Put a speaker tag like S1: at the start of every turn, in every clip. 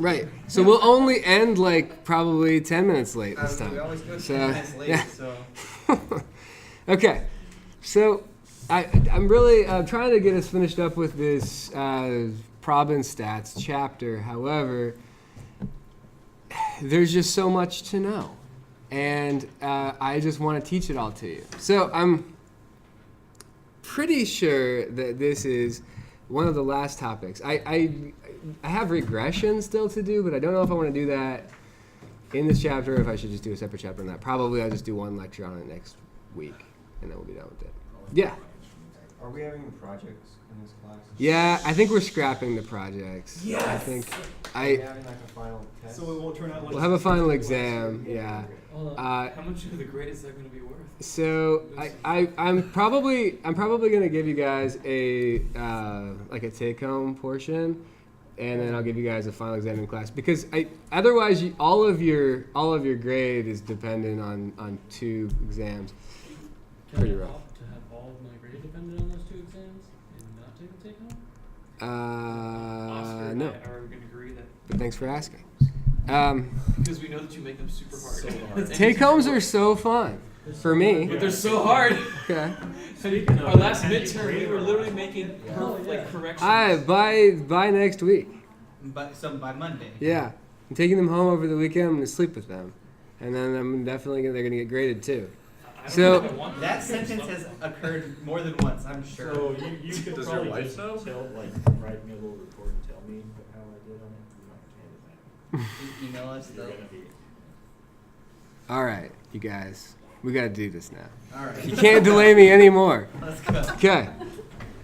S1: Right. So we'll only end like probably 10 minutes late this time.
S2: We always go 10
S1: So,
S2: minutes late,
S1: yeah.
S2: so.
S1: Okay. So I'm really trying to get us finished up with this province stats chapter. However, there's just so much to know. And I just want to teach it all to you. So I'm pretty sure that this is one of the last topics. I have regression still to do, but I don't know if I want to do that in this chapter or if I should just do a separate chapter on that. Probably I'll just do one lecture on it next week, and then we'll be done with it. Yeah.
S3: Are we having projects in this class?
S1: Yeah, I think we're scrapping the projects.
S4: Yes!
S1: I think
S3: Are we having like a final test?
S4: So it won't turn out like.
S1: we'll have a final exam. Yeah.
S5: How much of the grade is that going to be worth?
S1: So I'm probably gonna give you guys a like a take-home portion, and then I'll give you guys a final exam in class because otherwise all of your grade is dependent on 2 exams. Pretty rough.
S5: To have all of my grade dependent on those 2 exams and not take a take-home? Oscar and
S1: No.
S5: I are going to agree that
S1: But thanks for asking.
S5: because we know that you make them super hard.
S4: So hard.
S1: Take-homes are so fun for me.
S5: But they're so hard.
S1: Okay.
S5: Our last midterm, we were literally making corrections.
S1: By next week.
S2: So by Monday.
S1: Yeah. I'm taking them home over the weekend. I'm gonna sleep with them, and then they're gonna get graded too.
S5: I don't
S1: So-
S5: know if I want
S2: That
S5: to.
S2: sentence has occurred more than once, I'm sure.
S4: So you could
S3: Does
S4: probably
S3: your wife
S4: just
S3: know?
S4: write me a little report and tell me how I did on it. You might hand it back.
S2: Email us
S4: You're
S2: though.
S4: gonna be.
S1: All right, you guys, we gotta do this now.
S2: Alright.
S1: You can't delay me anymore.
S2: Let's go.
S1: Okay.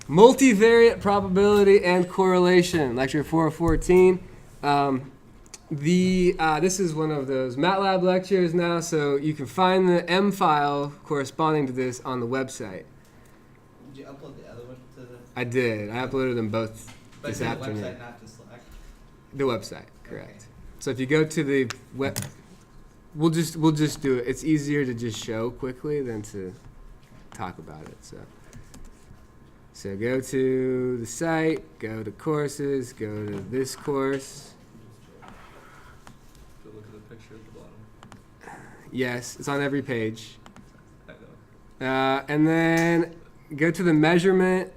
S1: Multivariate probability and correlation, lecture 414. This is one of those Matlab lectures now, so you can find the M file corresponding to this on the website.
S2: Did you upload the other one to the?
S1: I did. I uploaded them both
S2: But
S1: this
S2: to the
S1: afternoon.
S2: website, not to Slack.
S1: The website, correct.
S2: Okay.
S1: So if you go to the web, we'll just do it. It's easier to just show quickly than to talk about it. So go to the site, go to courses, go to this course.
S3: Go look at the picture at the bottom.
S1: Yes, it's on every page.
S3: I know.
S1: And then go to the measurement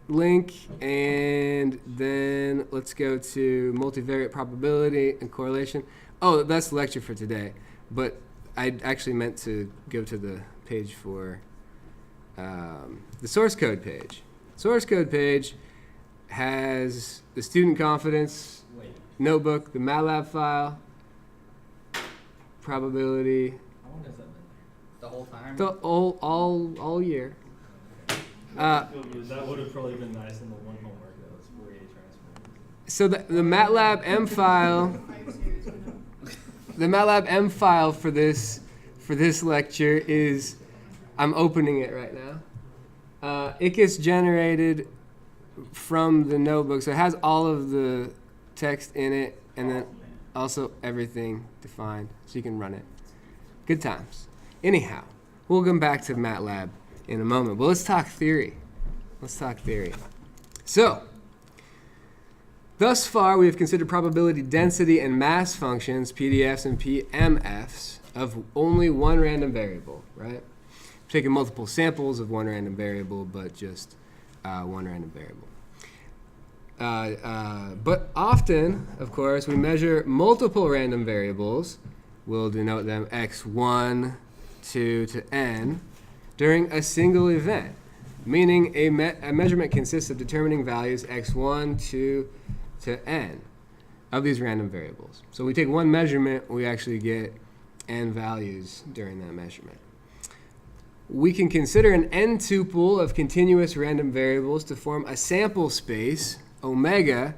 S1: link, and then let's go to multivariate probability and correlation. Oh, that's the lecture for today. But I actually meant to go to the page for the source code page. Source code page has the student confidence notebook, the Matlab file, probability,
S4: How long has that been
S2: The whole time?
S1: the all year.
S4: there? That would have probably been nice in the one homework that was Fourier transform.
S1: So the MATLAB M file, the MATLAB M file for this lecture is, I'm opening it right now. It gets generated from the notebook, so it has all of the text in it, and then also everything defined, so you can run it. Good times. Anyhow, we'll come back to MATLAB in a moment, but let's talk theory. So, thus far, we have considered probability density and mass functions, PDFs and PMFs, of only one random variable, right? We've taken multiple samples of one random variable, but just one random variable. But often, of course, we measure multiple random variables. We'll denote them x1, 2 to n during a single event, meaning a measurement consists of determining values x1, 2 to n of these random variables. So we take one measurement, we actually get n values during that measurement. We can consider an n tuple of continuous random variables to form a sample space, omega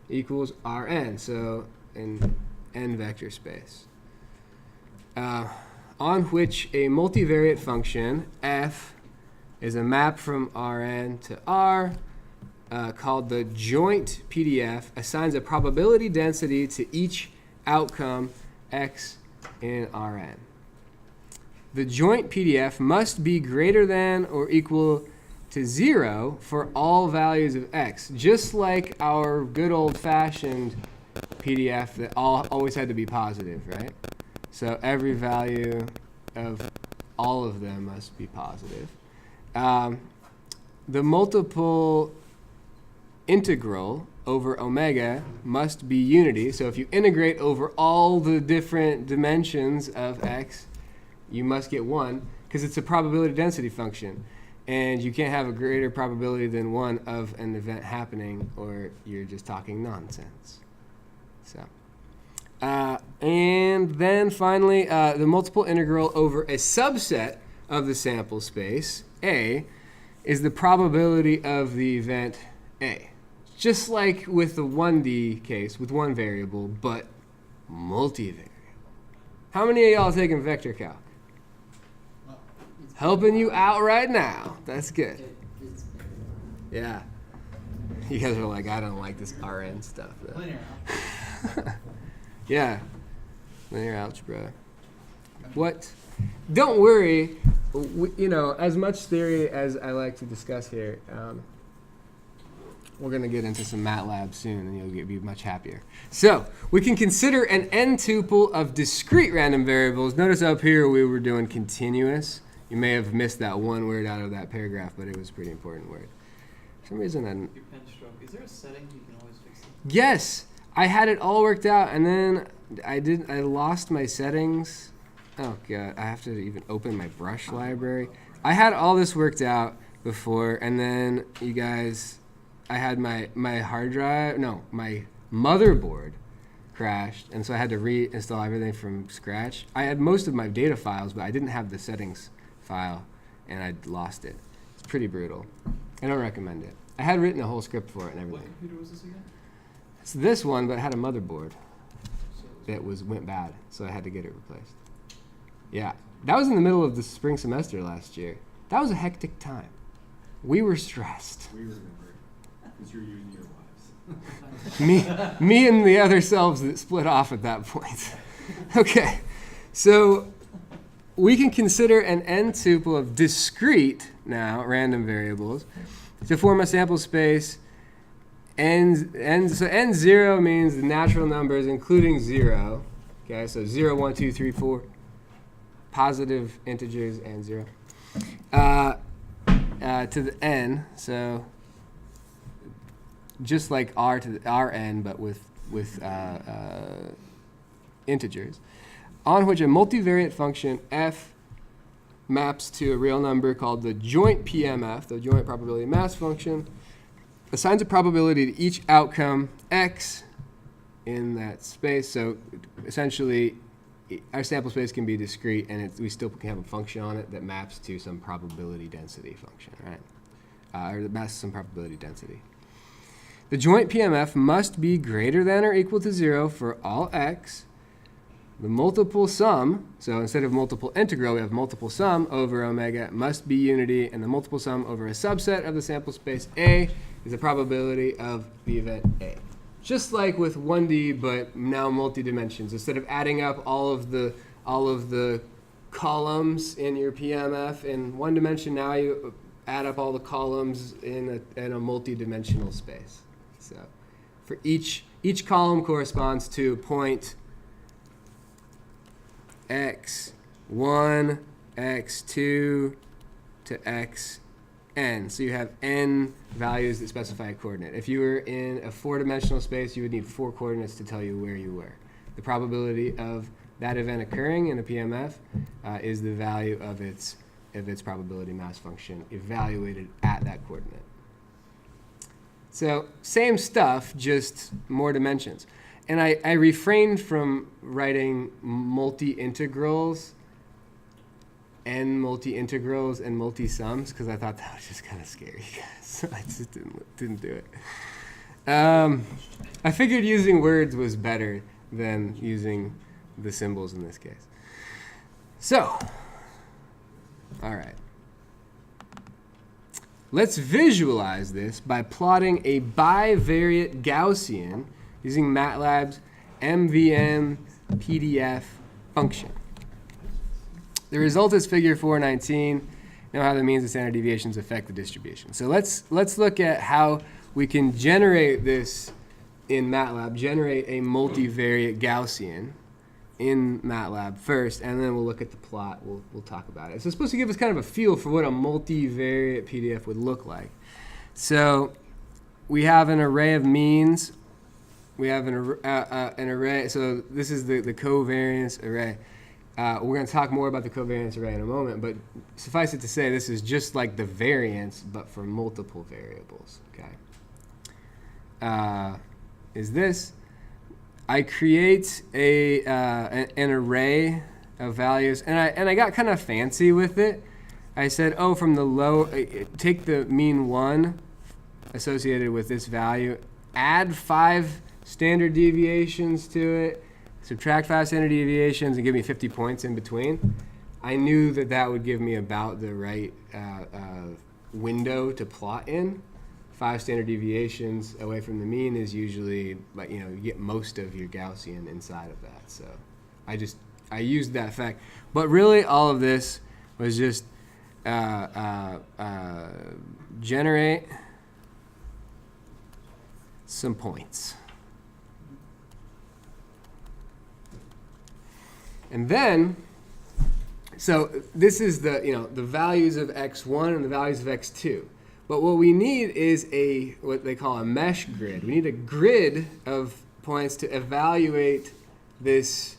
S1: equals Rn, so an n vector space, on which a multivariate function, f, is a map from Rn to R, called the joint PDF, assigns a probability density to each outcome x in Rn. The joint PDF must be greater than or equal to 0 for all values of x, just like our good old-fashioned PDF that always had to be positive, right? So every value of all of them must be positive. The multiple integral over omega must be unity. So if you integrate over all the different dimensions of x, you must get 1, because it's a probability density function. And you can't have a greater probability than 1 of an event happening, or you're just talking nonsense. So, and then finally, the multiple integral over a subset of the sample space, A, is the probability of the event A. Just like with the 1D case, with one variable, but multivariable. How many of y'all taking vector calc? Helping you out right now. That's good. Yeah. You guys are like, I don't like this RN stuff, though.
S2: Linear
S1: Yeah. Linear algebra. What? Don't worry. As much theory as I like to discuss here, we're going to get into some Matlab soon, and you'll be much happier. So we can consider an n-tuple of discrete random variables. Notice up here we were doing continuous. You may have missed that one word out of that paragraph, but it was a pretty important word. For some reason,
S5: Your pen stroke. Is there a setting you can always fix it?
S1: yes, I had it all worked out, and then I lost my settings. Oh god, I have to even open my brush library. I had all this worked out before, and then you guys, I had my hard drive, no, my motherboard crashed, and so I had to reinstall everything from scratch. I had most of my data files, but I didn't have the settings file, and I lost it. It's pretty brutal. I don't recommend it. I had written a whole script for it and
S5: What
S1: everything.
S5: computer was this again?
S1: It's this one, but it had a motherboard
S5: So
S1: that went bad, so I had to get it replaced. Yeah, that was in the middle of the spring semester last year. That was a hectic time. We were stressed.
S6: We remember, because you're using your wives.
S1: me and the other selves that split off at that point. Okay, so we can consider an n-tuple of discrete, now, random variables to form a sample space. So n0 means the natural numbers, including 0. Okay, so 0, 1, 2, 3, 4. Positive integers and 0. To the n, so just like r to the rn, but with integers, on which a multivariate function f maps to a real number called the joint PMF, the joint probability mass function, assigns a probability to each outcome x in that space. So essentially, our sample space can be discrete, and we still can have a function on it that maps to some probability density function, right? Or that maps to some probability density. The joint PMF must be greater than or equal to 0 for all x. The multiple sum, so instead of multiple integral, we have multiple sum over omega, must be unity, and the multiple sum over a subset of the sample space A is the probability of the event A. Just like with 1D, but now multi-dimensions. Instead of adding up all of the columns in your PMF in one dimension, now you add up all the columns in a multi-dimensional space. So for each column corresponds to point x1, x2 to xn. So you have n values that specify a coordinate. If you were in a 4-dimensional space, you would need 4 coordinates to tell you where you were. The probability of that event occurring in a PMF is the value of its probability mass function evaluated at that coordinate. So same stuff, just more dimensions. And I refrained from writing multi-integrals and multi-integrals and multi-sums because I thought that was just kind of scary, guys. So I just didn't do it. I figured using words was better than using the symbols in this case. So, all right. Let's visualize this by plotting a bivariate Gaussian using Matlab's MVM PDF function. The result is figure 419. Know how the means and standard deviations affect the distribution. So let's look at how we can generate this in Matlab, generate a multivariate Gaussian in Matlab first, and then we'll look at the plot. We'll talk about it. So it's supposed to give us kind of a feel for what a multivariate PDF would look like. So we have an array of means. We have an array. So this is the covariance array. We're going to talk more about the covariance array in a moment, but suffice it to say, this is just like the variance, but for multiple variables. Okay. Is this? I create an array of values, and I got kind of fancy with it. I said, oh, from the low, take the mean 1 associated with this value, add 5 standard deviations to it, subtract 5 standard deviations, and give me 50 points in between. I knew that that would give me about the right window to plot in. 5 standard deviations away from the mean is usually, like, you get most of your Gaussian inside of that. So I used that fact. But really, all of this was just generate some points. And then, so this is the values of x1 and the values of x2. But what we need is what they call a mesh grid. We need a grid of points to evaluate this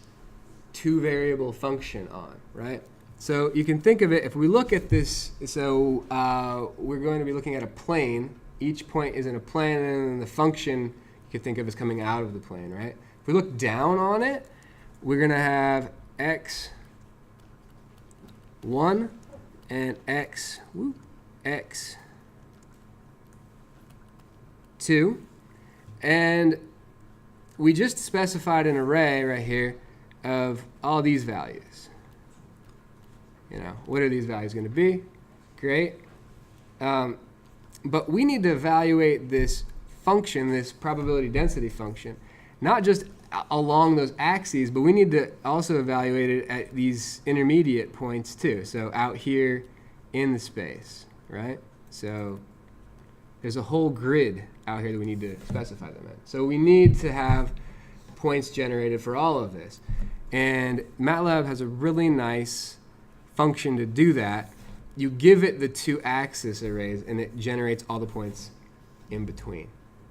S1: 2-variable function on, right? So you can think of it, if we look at this, so we're going to be looking at a plane. Each point is in a plane, and then the function you can think of as coming out of the plane, right? If we look down on it, we're going to have x1 and x2. And we just specified an array right here of all these values. What are these values going to be? Great. But we need to evaluate this function, this probability density function, not just along those axes, but we need to also evaluate it at these intermediate points too. So out here in the space, right? So there's a whole grid out here that we need to specify them in. So we need to have points generated for all of this. And Matlab has a really nice function to do that. You give it the 2-axis arrays, and it generates all the points in between,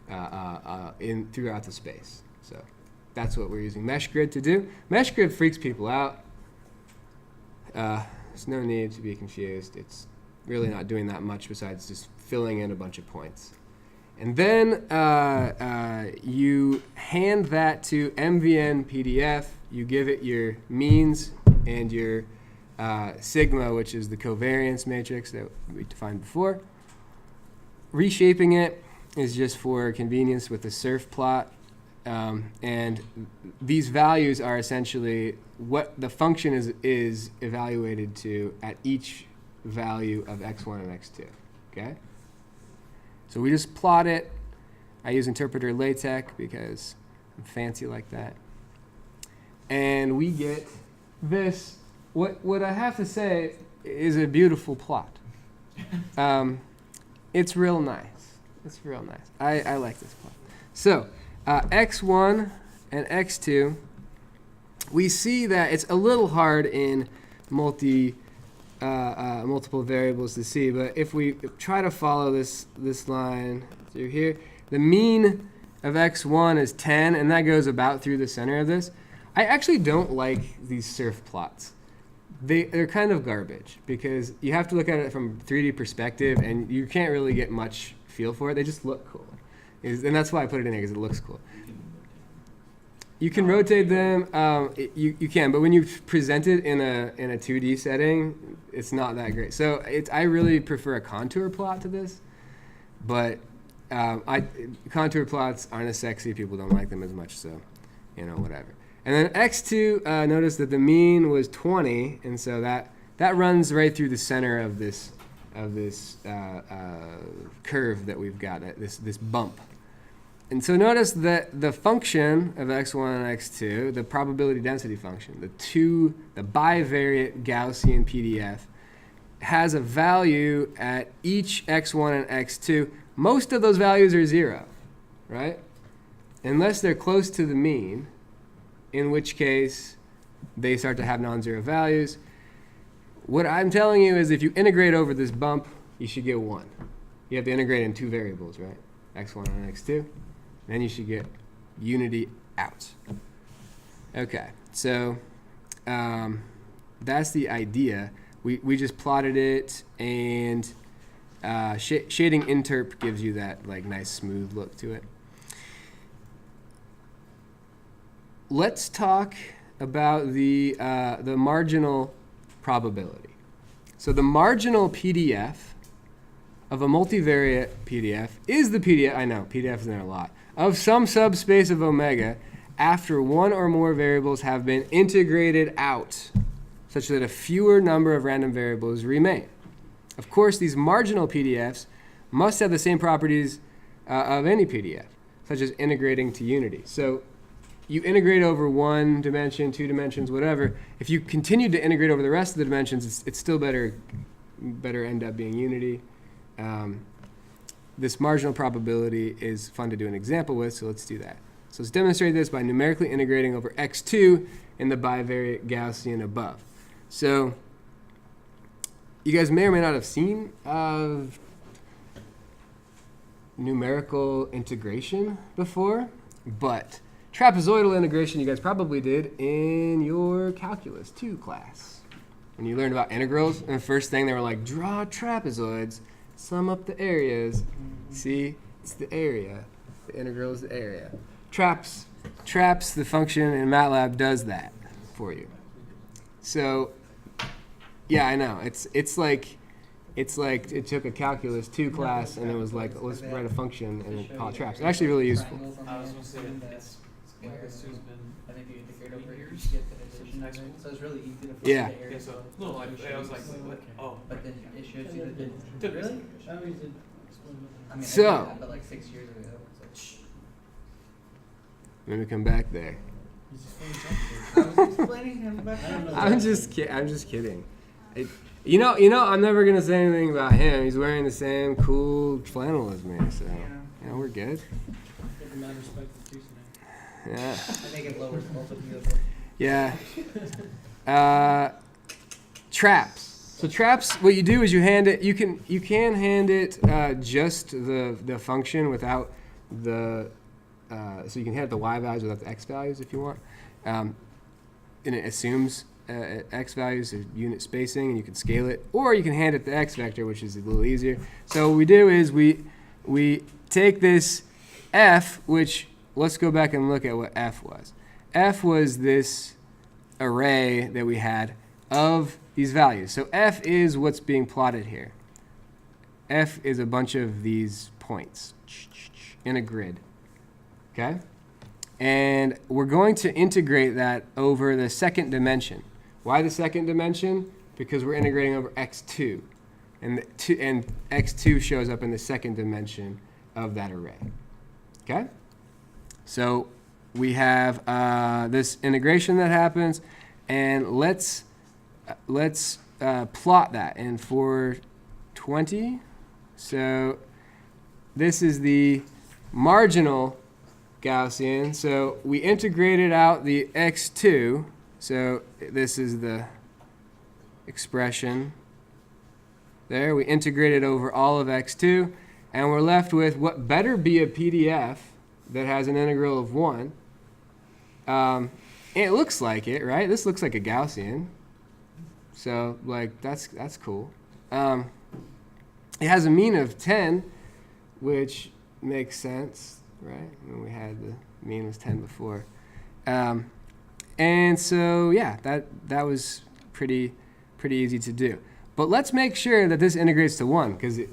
S1: throughout the space. So that's what we're using mesh grid to do. Mesh grid freaks people out. There's no need to be confused. It's really not doing that much besides just filling in a bunch of points. And then you hand that to MVN PDF. You give it your means and your sigma, which is the covariance matrix that we defined before. Reshaping it is just for convenience with the surf plot. And these values are essentially what the function is evaluated to at each value of x1 and x2. Okay? So we just plot it. I use interpreter LaTeX because I'm fancy like that. And we get this. What I have to say is a beautiful plot. It's real nice. It's real nice. I like this plot. So x1 and x2, we see that it's a little hard in multiple variables to see, but if we try to follow this line through here, the mean of x1 is 10, and that goes about through the center of this. I actually don't like these surf plots. They're kind of garbage because you have to look at it from 3D perspective, and you can't really get much feel for it. They just look cool, and that's why I put it in here because it looks cool. You can rotate them. You can, but when you present it in a 2D setting, it's not that great. So I really prefer a contour plot to this, but contour plots aren't as sexy. People don't like them as much, so whatever. And then x2, notice that the mean was 20, and so that runs right through the center of this curve that we've got, this bump. And so notice that the function of x1 and x2, the probability density function, the bivariate Gaussian PDF, has a value at each x1 and x2. Most of those values are 0, right? unless they're close to the mean, in which case they start to have non-zero values. What I'm telling you is if you integrate over this bump, you should get 1. You have to integrate in 2 variables, right? x1 and x2. Then you should get unity out. Okay, so that's the idea. We just plotted it, and shading interp gives you that like nice smooth look to it. Let's talk about the marginal probability. So the marginal PDF of a multivariate PDF is the PDF, I know, PDF is in there a lot, of some subspace of omega after one or more variables have been integrated out, such that a fewer number of random variables remain. Of course, these marginal PDFs must have the same properties of any PDF, such as integrating to unity. So you integrate over 1 dimension, 2 dimensions, whatever. If you continue to integrate over the rest of the dimensions, it's still better end up being unity. This marginal probability is fun to do an example with, so let's do that. So let's demonstrate this by numerically integrating over x2 in the bivariate Gaussian above. So you guys may or may not have seen numerical integration before, but trapezoidal integration you guys probably did in your calculus 2 class. When you learned about integrals, and the first thing they were like, draw trapezoids, sum up the areas. See, it's the area. The integral is the area. Traps, the function in Matlab does that for you. So, yeah, I know. It's like it took a calculus 2 class and it was like, let's write a function and then call it traps. It's actually really useful.
S5: I was gonna say it's Calculus 2's been
S2: I think you integrate over
S5: years.
S2: you get the addition of it. So it's really easy to find
S1: Yeah.
S2: the area.
S5: so no, I was like, oh,
S2: But then it shows you the
S5: Took me
S2: really?
S5: I always did explain
S2: I mean, I
S1: So-
S2: did that, but like 6 years ago. It's
S1: Let me come back there.
S5: He's explaining
S2: like, I was explaining him about
S5: I don't know.
S1: I'm just kidding. You know, I'm never gonna say anything about him. He's wearing the same cool flannel as me, so you know, we're good.
S5: Give him mad respect for Tuesday.
S1: Yeah.
S2: I think it lowers both of you.
S1: Yeah. Traps. So traps, what you do is you hand it. You can hand it just the function without the. So you can hand it the y values without the x values if you want, and it assumes x values of unit spacing, and you can scale it, or you can hand it the x vector, which is a little easier. So what we do is we take this f, which let's go back and look at what f was. F was this array that we had of these values. So f is what's being plotted here. F is a bunch of these points in a grid. Okay? And we're going to integrate that over the second dimension. Why the second dimension? Because we're integrating over x2. And x2 shows up in the second dimension of that array. Okay? So we have this integration that happens, and let's plot that in 420. So this is the marginal Gaussian. So we integrated out the x2. So this is the expression there. We integrated over all of x2, and we're left with what better be a PDF that has an integral of 1. And it looks like it, right? This looks like a Gaussian. So, like, that's cool. It has a mean of 10, which makes sense, right? When we had the mean was 10 before. And so, yeah, that was pretty easy to do. But let's make sure that this integrates to 1, because it's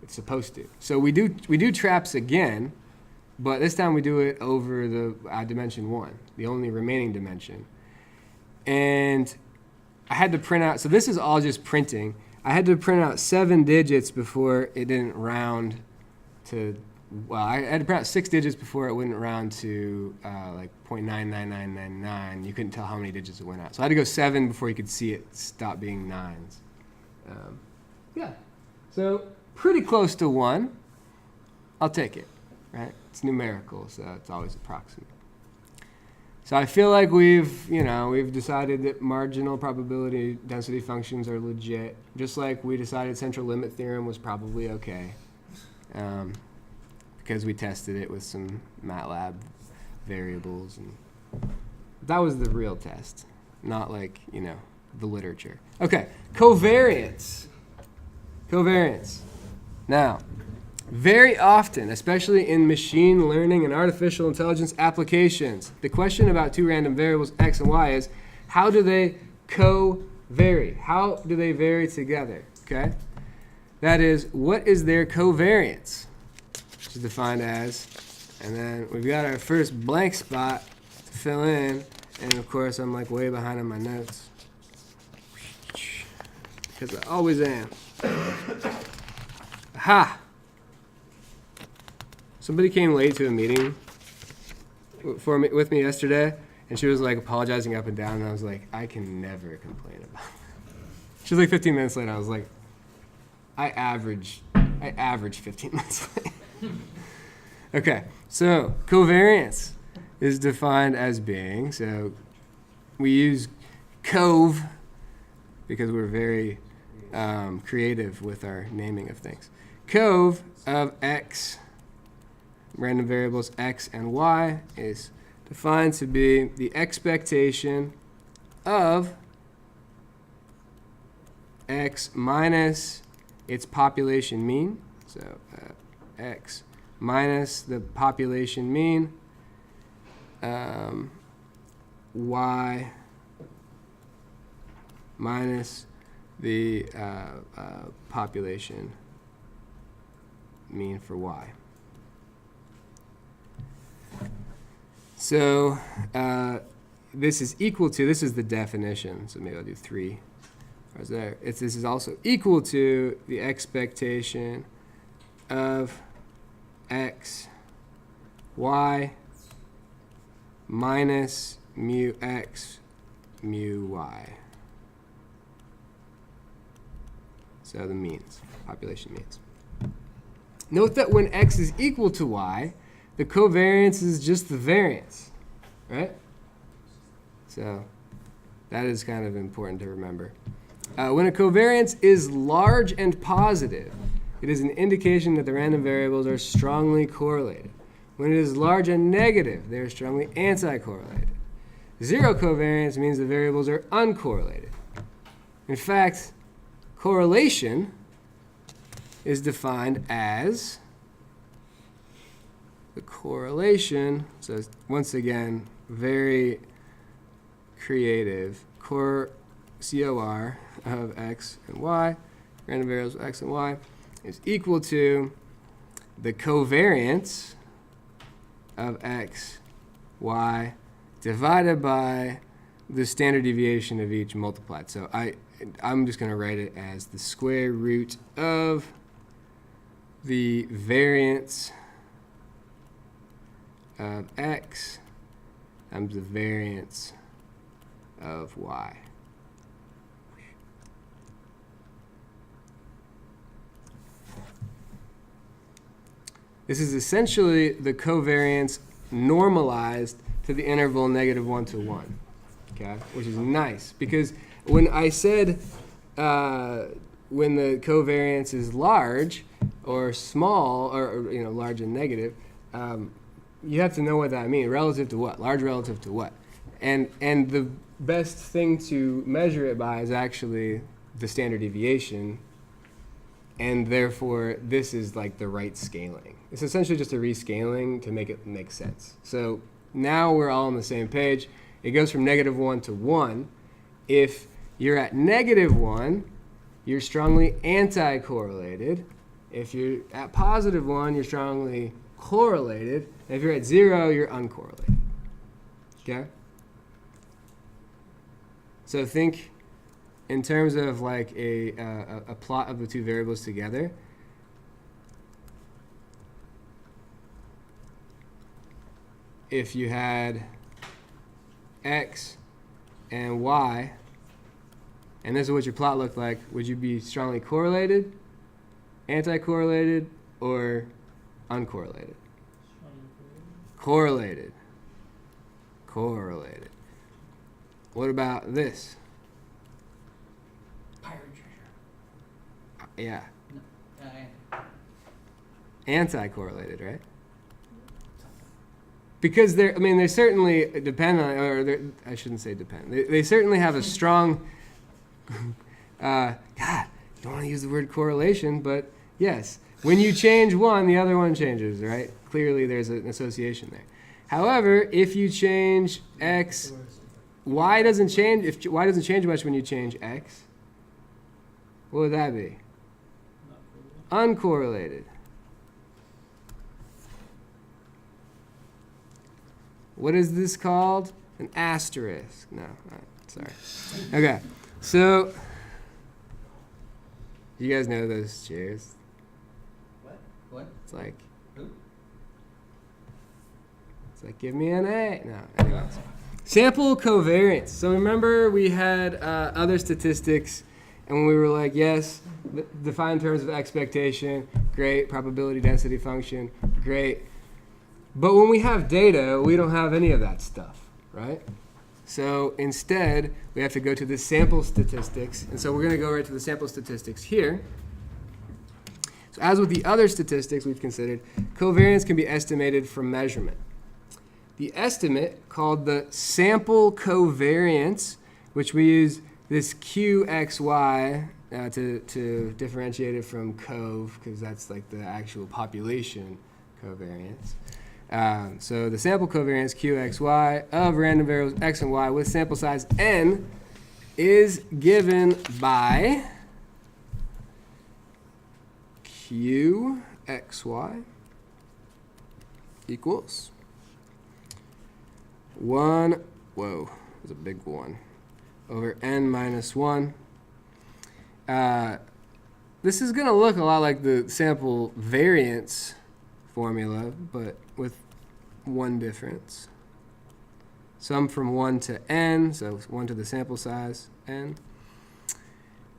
S1: supposed to. So we do traps again. But this time we do it over the dimension 1, the only remaining dimension. And I had to print out, so this is all just printing. I had to print out 7 digits before it didn't round to, well, I had to print out 6 digits before it wouldn't round to like 0.99999. You couldn't tell how many digits it went out. So I had to go 7 before you could see it stop being 9s. Yeah, so pretty close to 1. I'll take it. right? It's numerical, so it's always approximate. So I feel like we've decided that marginal probability density functions are legit, just like we decided central limit theorem was probably okay, because we tested it with some Matlab variables, and that was the real test, not like, the literature. Okay, covariance. Covariance. Now, very often, especially in machine learning and artificial intelligence applications, the question about two random variables, x and y, is how do they co-vary? How do they vary together? Okay? That is, what is their covariance? Which is defined as, and then we've got our first blank spot to fill in, and of course I'm like way behind on my notes, because I always am. Aha! Somebody came late to a meeting with me yesterday, and she was like apologizing up and down, and I was like, I can never complain about it. She was like 15 minutes late. I was like, I average 15 minutes late. Okay, so covariance is defined as being, so we use cove because we're very creative with our naming of things. Cove of x, random variables x and y, is defined to be the expectation of x minus its population mean. So x minus the population mean, y minus the population mean for y. So this is equal to, this is the definition, so maybe I'll do 3. Or is there? This is also equal to the expectation of x, y, minus mu x, mu y. So the means, population means. Note that when x is equal to y, the covariance is just the variance, right? So that is kind of important to remember. When a covariance is large and positive, it is an indication that the random variables are strongly correlated. When it is large and negative, they are strongly anti-correlated. Zero covariance means the variables are uncorrelated. In fact, correlation is defined as the correlation, so once again, very creative, COR of x and y, random variables of x and y, is equal to the covariance of x, y, divided by the standard deviation of each multiplied. So I'm just going to write it as the square root of the variance of x times the variance of y. This is essentially the covariance normalized to the interval -1 to 1, okay? Which is nice, because when I said when the covariance is large or small, or large and negative, you have to know what that means. Relative to what? Large relative to what? And the best thing to measure it by is actually the standard deviation, and therefore this is like the right scaling. It's essentially just a rescaling to make it make sense. So now we're all on the same page. It goes from -1 to 1. If you're at -1, you're strongly anti-correlated. If you're at +1, you're strongly correlated. And if you're at 0, you're uncorrelated. Okay? So think in terms of like a plot of the two variables together. If you had x and y, and this is what your plot looked like, would you be strongly correlated, anti-correlated, or uncorrelated? Correlated. Correlated. What about this?
S2: Pirate treasure.
S1: Yeah.
S2: No.
S1: Anti-correlated, right? Because they certainly depend on, or I shouldn't say depend. They certainly have a strong, God, don't want to use the word correlation, but yes, when you change one, the other one changes, right? Clearly there's an association there. However, if you change x, y doesn't change, if y doesn't change much when you change x, what would that be? Uncorrelated. What is this called? An asterisk. No, sorry. Okay, so you guys know those chairs?
S2: What?
S1: It's like,
S2: Who?
S1: it's like, give me an A. No, anyways. Sample covariance. So remember we had other statistics, and when we were like, yes, define terms of expectation, great. Probability density function, great. But when we have data, we don't have any of that stuff, right? So instead, we have to go to the sample statistics. And so we're going to go right to the sample statistics here. So as with the other statistics we've considered, covariance can be estimated from measurement. The estimate, called the sample covariance, which we use this QXY to differentiate it from cov, because that's like the actual population covariance. So the sample covariance QXY of random variables x and y with sample size n is given by QXY equals 1, whoa, that's a big one, over n minus 1. This is going to look a lot like the sample variance formula, but with one difference. Sum from 1 to n, so 1 to the sample size, n,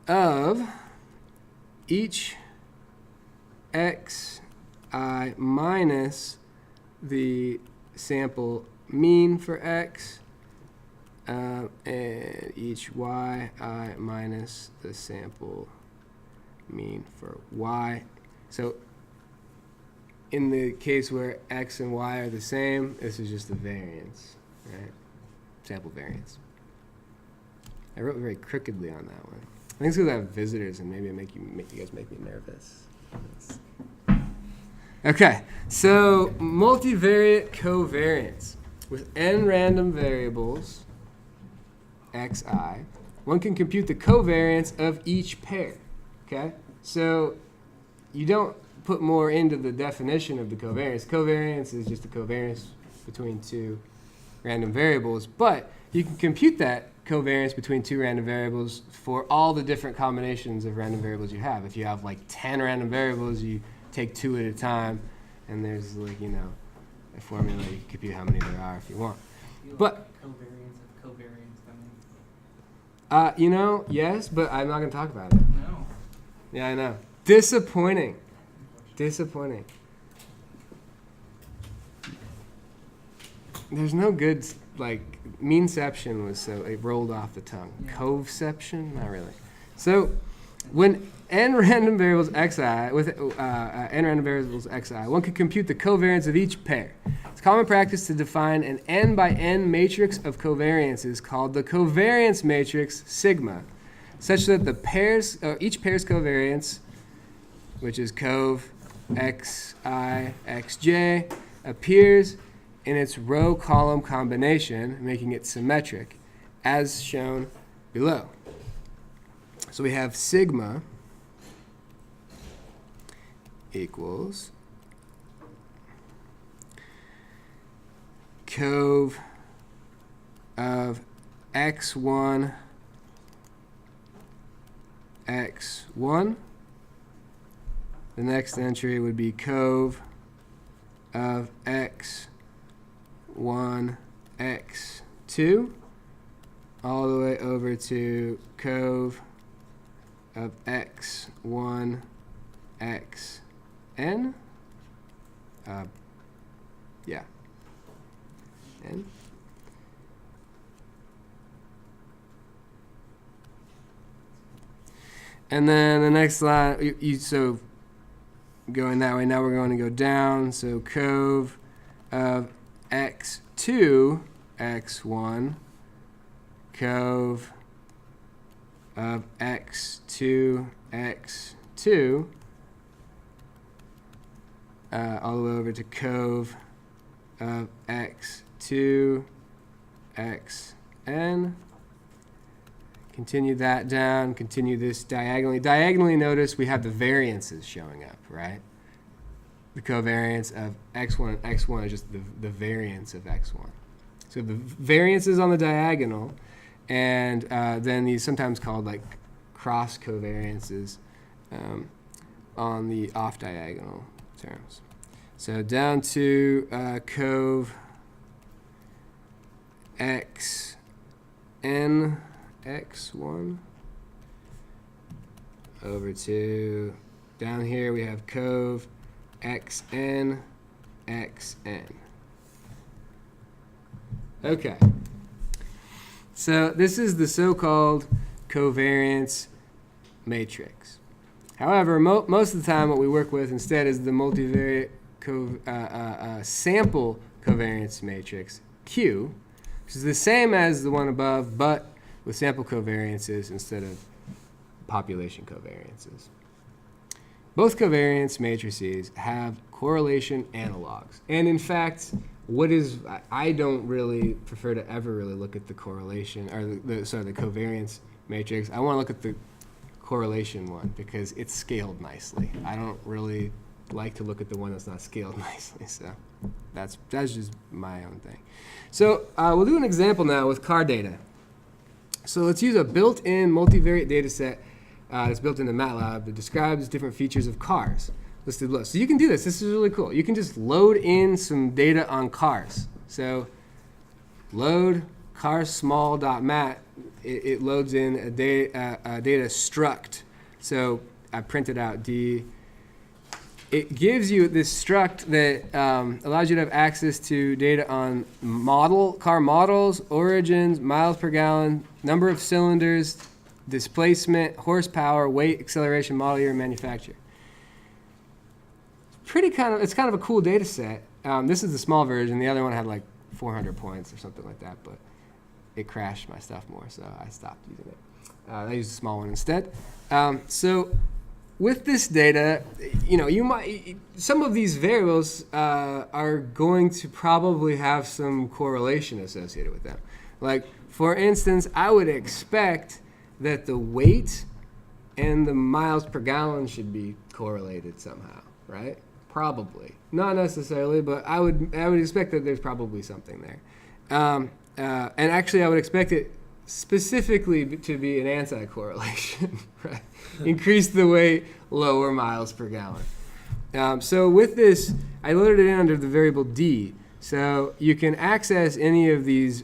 S1: of each xi minus the sample mean for x, and each yi minus the sample mean for y. So in the case where x and y are the same, this is just the variance, right? Sample variance. I wrote very crookedly on that one. I think it's because I have visitors and maybe you guys make me nervous. Okay, so multivariate covariance. With n random variables, xi, one can compute the covariance of each pair, okay? So you don't put more into the definition of the covariance. Covariance is just the covariance between two random variables, but you can compute that covariance between two random variables for all the different combinations of random variables you have. If you have like 10 random variables, you take 2 at a time, and there's like, you know, a formula you can compute how many there are if you want. But
S2: Covariance of covariance,
S1: you know, yes, but I'm not going to talk about it.
S2: No.
S1: Yeah, I know. Disappointing. Disappointing. There's no good, like, meanception was so, it rolled off the tongue.
S2: Yeah.
S1: Coveception? Not really. So, when n random variables xi, with n random variables xi, one can compute the covariance of each pair. It's common practice to define an n by n matrix of covariances called the covariance matrix sigma, such that the pairs, each pair's covariance, which is cov xi xj, appears in its row-column combination, making it symmetric, as shown below. So we have sigma equals cov of x1 x1. The next entry would be cov of x1 x2 all the way over to cov of x1 xn. Yeah. n. And then the next line, so going that way, now we're going to go down. So cove of x2, x1, cove of x2, x2, all the way over to cove of x2, xn. Continue that down, continue this diagonally. Diagonally, notice we have the variances showing up, right? The covariance of x1 and x1 is just the variance of x1. So the variances on the diagonal, and then these sometimes called like cross covariances on the off diagonal terms. So down to cove xn x1 over to down here we have cove xn xn. Okay. So this is the so-called covariance matrix. However, most of the time what we work with instead is the multivariate sample covariance matrix, Q, which is the same as the one above, but with sample covariances instead of population covariances. Both covariance matrices have correlation analogs. And in fact, I don't really prefer to ever really look at the correlation, or the covariance matrix. I want to look at the correlation one because it's scaled nicely. I don't really like to look at the one that's not scaled nicely, so that's just my own thing. So we'll do an example now with car data. So let's use a built-in multivariate data set that's built into Matlab that describes different features of cars listed below. So you can do this. This is really cool. You can just load in some data on cars. So load carsmall.mat. It loads in a data struct. So I printed out D. It gives you this struct that allows you to have access to data on car models, origins, miles per gallon, number of cylinders, displacement, horsepower, weight, acceleration, model year, and manufacturer. It's kind of a cool data set. This is the small version. The other one had like 400 points or something like that, but it crashed my stuff more, so I stopped using it. I used the small one instead. So with this data, some of these variables are going to probably have some correlation associated with them. Like, for instance, I would expect that the weight and the miles per gallon should be correlated somehow, right? Probably. Not necessarily, but I would expect that there's probably something there. And actually, I would expect it specifically to be an anti-correlation, right? Increase the weight, lower miles per gallon. So with this, I loaded it in under the variable D. So you can access any of these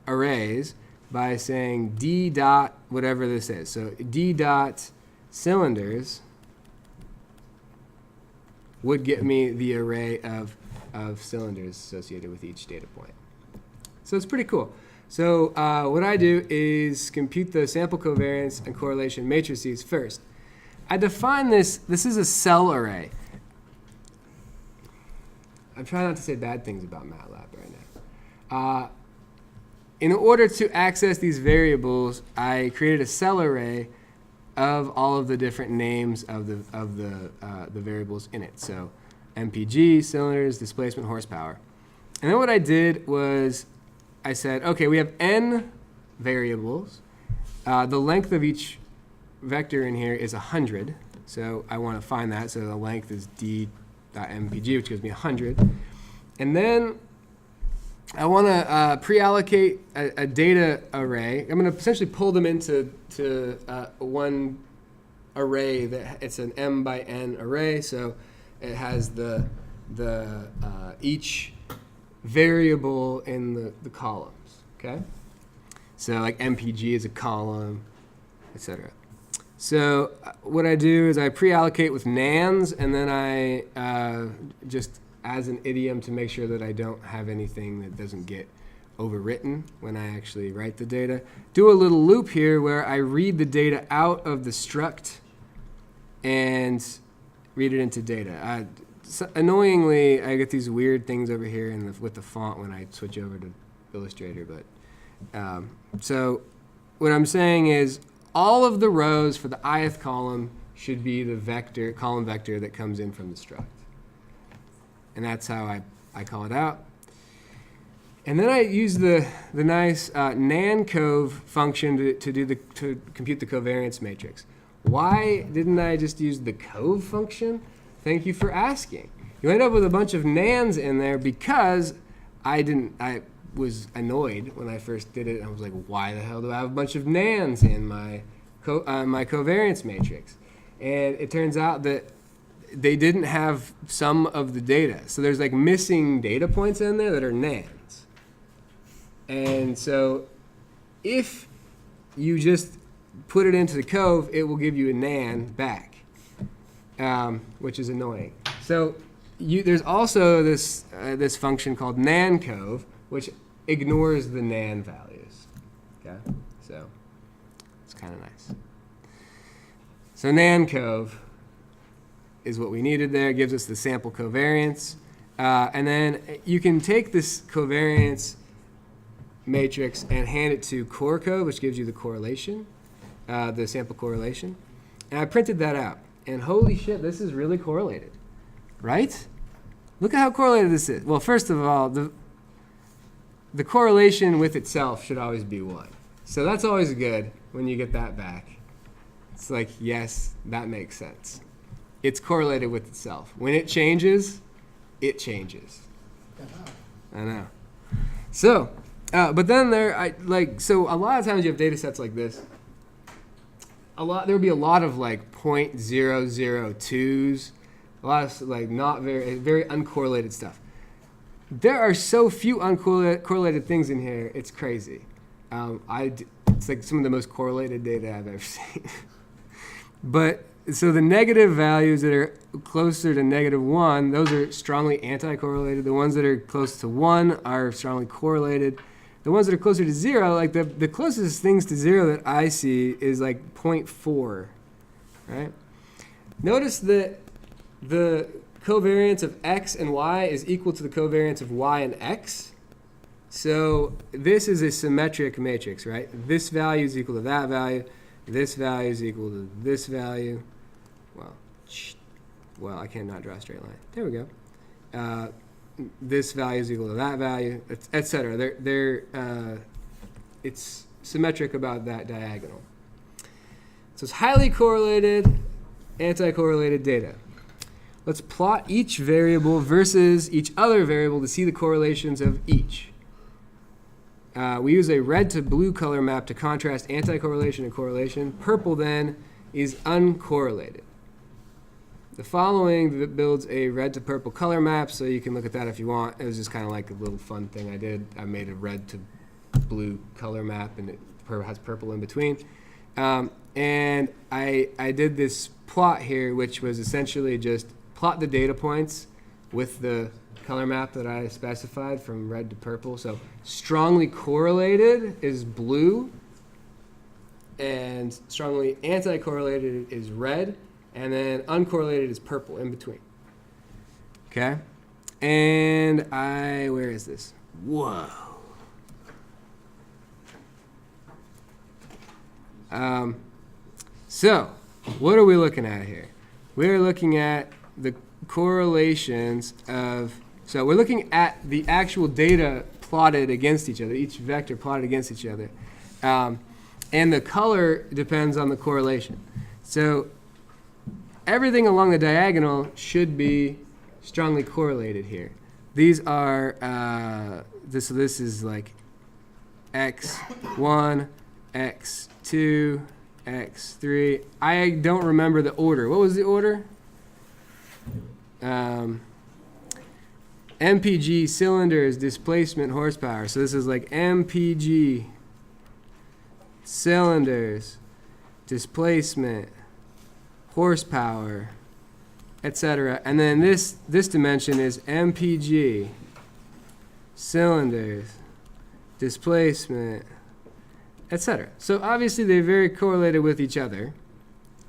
S1: arrays by saying D dot whatever this is. So D dot cylinders would get me the array of cylinders associated with each data point. So it's pretty cool. So what I do is compute the sample covariance and correlation matrices first. I define this is a cell array. I'm trying not to say bad things about Matlab right now. In order to access these variables, I created a cell array of all of the different names of the variables in it. So MPG, cylinders, displacement, horsepower. And then what I did was I said, okay, we have n variables. The length of each vector in here is 100. So I want to find that. So the length is d.mpg, which gives me 100. And then I want to pre-allocate a data array. I'm going to essentially pull them into one array that it's an m by n array. So it has the each variable in the columns. Okay. So like MPG is a column, etc. So what I do is I pre-allocate with nans, and then I just as an idiom to make sure that I don't have anything that doesn't get overwritten when I actually write the data. Do a little loop here where I read the data out of the struct and read it into data. Annoyingly, I get these weird things over here with the font when I switch over to Illustrator. But so what I'm saying is all of the rows for the ith column should be the column vector that comes in from the struct. And that's how I call it out. And then I use the nice nancov function to compute the covariance matrix. Why didn't I just use the cov function? Thank you for asking. You end up with a bunch of nans in there because I was annoyed when I first did it. I was like, why the hell do I have a bunch of nans in my covariance matrix? And it turns out that they didn't have some of the data. So there's like missing data points in there that are nans. And so if you just put it into the cov, it will give you a nan back, which is annoying. So there's also this function called nancov, which ignores the nan values. Okay, so it's kind of nice. So nancov is what we needed there. It gives us the sample covariance. And then you can take this covariance matrix and hand it to CoreCov, which gives you the correlation, the sample correlation. And I printed that out. And holy shit, this is really correlated, right? Look at how correlated this is. Well, first of all, the correlation with itself should always be 1. So that's always good when you get that back. It's like, yes, that makes sense. It's correlated with itself. When it changes, it changes. I know. So, but then so a lot of times you have data sets like this. There would be a lot of like 0.002s, a lot of like not very uncorrelated stuff. There are so few uncorrelated things in here, it's crazy. It's like some of the most correlated data I've ever seen. But so the negative values that are closer to -1, those are strongly anti-correlated. The ones that are close to 1 are strongly correlated. The ones that are closer to 0, like the closest things to 0 that I see is like 0.4, right? Notice that the covariance of x and y is equal to the covariance of y and x. So this is a symmetric matrix, right? This value is equal to that value. This value is equal to this value. Well, I cannot draw a straight line. There we go. This value is equal to that value, etc. It's symmetric about that diagonal. So it's highly correlated, anti-correlated data. Let's plot each variable versus each other variable to see the correlations of each. We use a red to blue color map to contrast anti-correlation and correlation. Purple then is uncorrelated. The following builds a red to purple color map, so you can look at that if you want. It was just kind of like a little fun thing I did. I made a red to blue color map, and it has purple in between. And I did this plot here, which was essentially just plot the data points with the color map that I specified from red to purple. So strongly correlated is blue, and strongly anti-correlated is red, and then uncorrelated is purple in between. Okay? And where is this? Whoa. So what are we looking at here? We're looking at the correlations of, so we're looking at the actual data plotted against each other, each vector plotted against each other. And the color depends on the correlation. So everything along the diagonal should be strongly correlated here. These are, this is like x1, x2, x3. I don't remember the order. What was the order? MPG, cylinders, displacement, horsepower. So this is like MPG, cylinders, displacement, horsepower, etc. And then this dimension is MPG, cylinders, displacement, etc. So obviously they're very correlated with each other.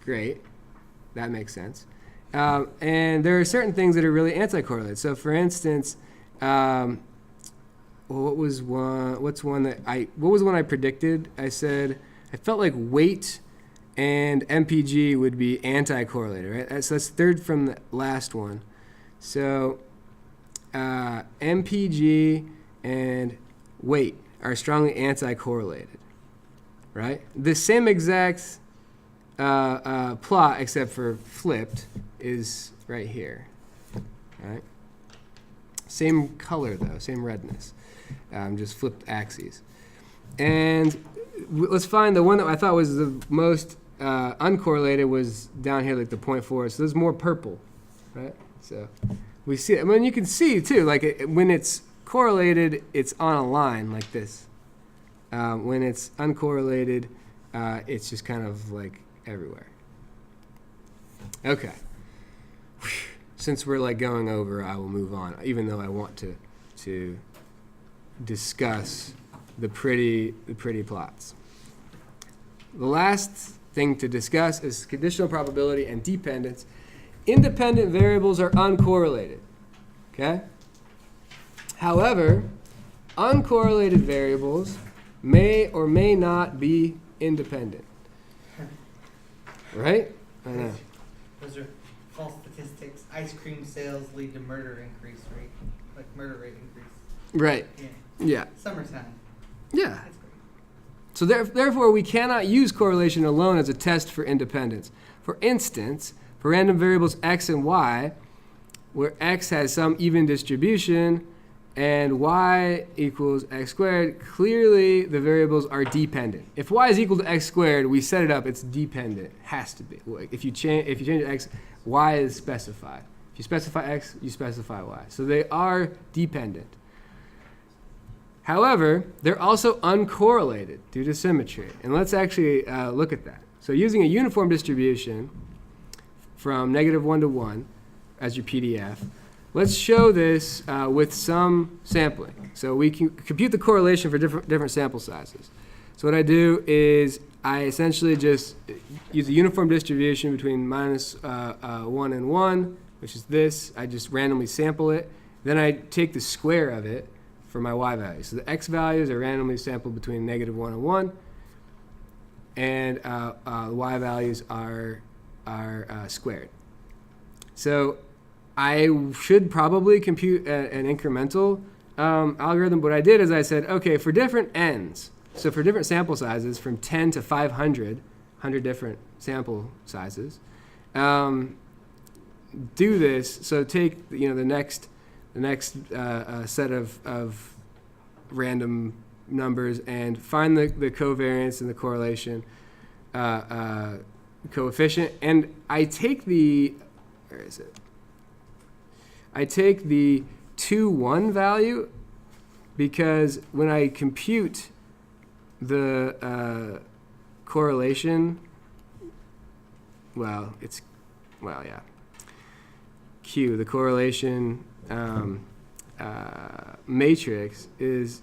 S1: Great. That makes sense. And there are certain things that are really anti-correlated. So for instance, what was one I predicted? I said I felt like weight and MPG would be anti-correlated, right? So that's third from the last one. So MPG and weight are strongly anti-correlated, right? The same exact plot, except for flipped, is right here, right? Same color though, same redness, just flipped axes. And let's find the one that I thought was the most uncorrelated was down here, like the 0.4. So there's more purple, right? So we see it. I mean, you can see too, like when it's correlated, it's on a line like this. When it's uncorrelated, it's just kind of like everywhere. Okay. Since we're like going over, I will move on, even though I want to discuss the pretty plots. The last thing to discuss is conditional probability and dependence. Independent variables are uncorrelated. Okay? However, uncorrelated variables may or may not be independent. Right? I know.
S2: Those are false statistics. Ice cream sales lead to murder increase rate, like murder rate increase.
S1: Right.
S2: Yeah.
S1: Yeah.
S2: Summertime.
S1: Yeah.
S2: That's great.
S1: So therefore, we cannot use correlation alone as a test for independence. For instance, for random variables x and y, where x has some even distribution and y equals x squared, clearly the variables are dependent. If y is equal to x squared, we set it up, it's dependent. Has to be. If you change x, y is specified. If you specify x, you specify y. So they are dependent. However, they're also uncorrelated due to symmetry. And let's actually look at that. So using a uniform distribution from -1 to 1 as your PDF, let's show this with some sampling. So we can compute the correlation for different sample sizes. So what I do is I essentially just use a uniform distribution between -1 and 1, which is this. I just randomly sample it. Then I take the square of it for my y values. So the x values are randomly sampled between -1 and 1, and the y values are squared. So I should probably compute an incremental algorithm. What I did is I said, okay, for different n's, so for different sample sizes from 10 to 500, 100 different sample sizes, do this. So take the next set of random numbers and find the covariance and the correlation coefficient. And I take where is it? I take the 2, 1 value because when I compute the correlation, Q, the correlation matrix is,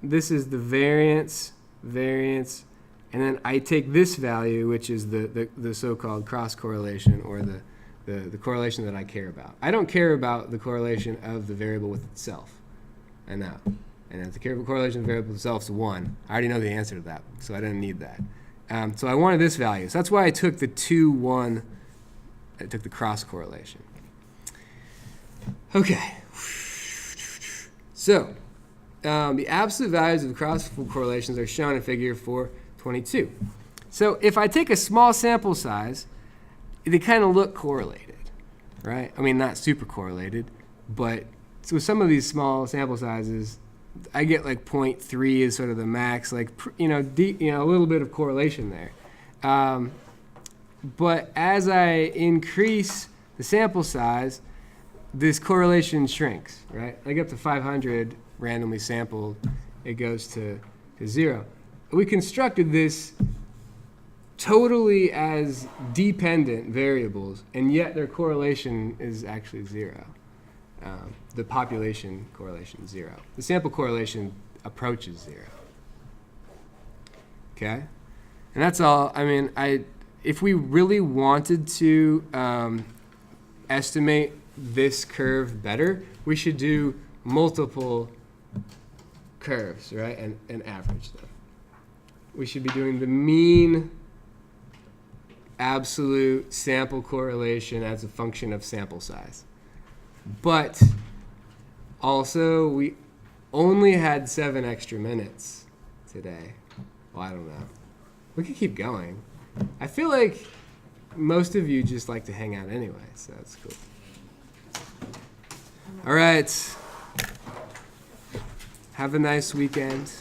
S1: this is the variance, and then I take this value, which is the so-called cross correlation, or the correlation that I care about. I don't care about the correlation of the variable with itself. I know. And if the correlation of the variable with itself is 1, I already know the answer to that, so I didn't need that. So I wanted this value. So that's why I took the 2, 1, I took the cross correlation. Okay. So the absolute values of the cross correlations are shown in figure 422. So if I take a small sample size, they kind of look correlated, right? I mean, not super correlated, but so with some of these small sample sizes, I get like 0.3 is sort of the max, like a little bit of correlation there. But as I increase the sample size, this correlation shrinks, right? I get up to 500 randomly sampled, it goes to 0. We constructed this totally as dependent variables, and yet their correlation is actually 0. The population correlation is 0. The sample correlation approaches 0. Okay? And that's all. I mean, if we really wanted to estimate this curve better, we should do multiple curves, right? And average them. We should be doing the mean absolute sample correlation as a function of sample size. But also, we only had 7 extra minutes today. Well, I don't know. We could keep going. I feel like most of you just like to hang out anyway, so that's cool. All right. Have a nice weekend.